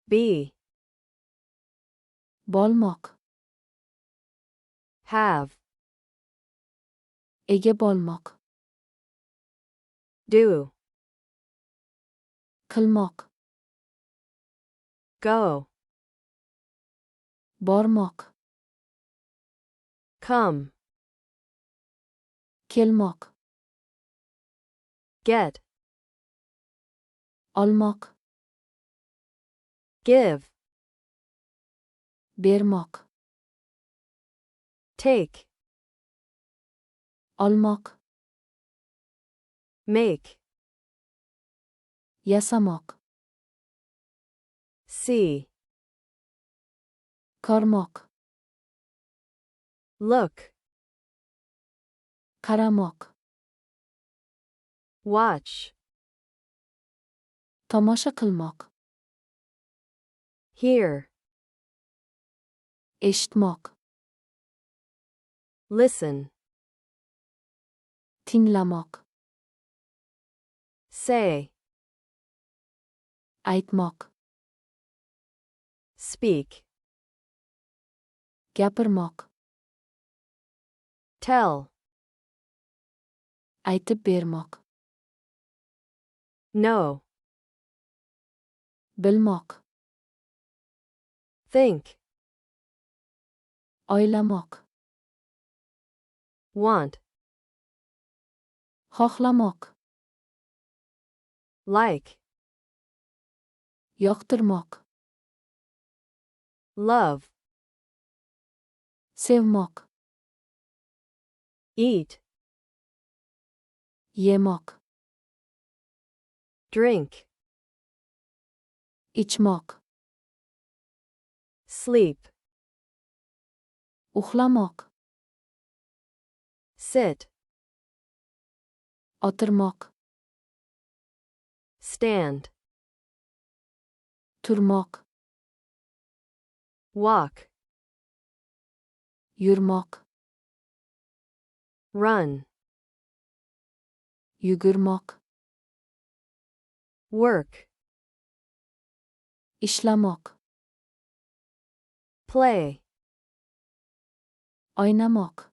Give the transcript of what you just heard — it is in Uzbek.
be, Bo'lmoq. have, Ega bo'lmoq. do, Qilmoq. go, Bormoq. come, Kelmoq. get, Olmoq. give, Bermoq. take, Olmoq. make, Yasamoq. see, Ko'rmoq. look, Qaramoq. watch, Tomosha qilmoq. hear, Eshitmoq. listen, Tinglamoq. say, Aytmoq. speak, Gapirmoq. tell, Aytib bermoq. know, Bilmoq. think, O'ylamoq. want, Xohlamoq. like, Yoqtirmoq. love, Sevmoq. eat, Yemoq. drink, Ichmoq. sleep, Uxlamoq. sit, O'tirmoq. stand, Turmoq. walk, Yurmoq. run, Yugurmoq. work, Ishlamoq. play, O'ynamoq.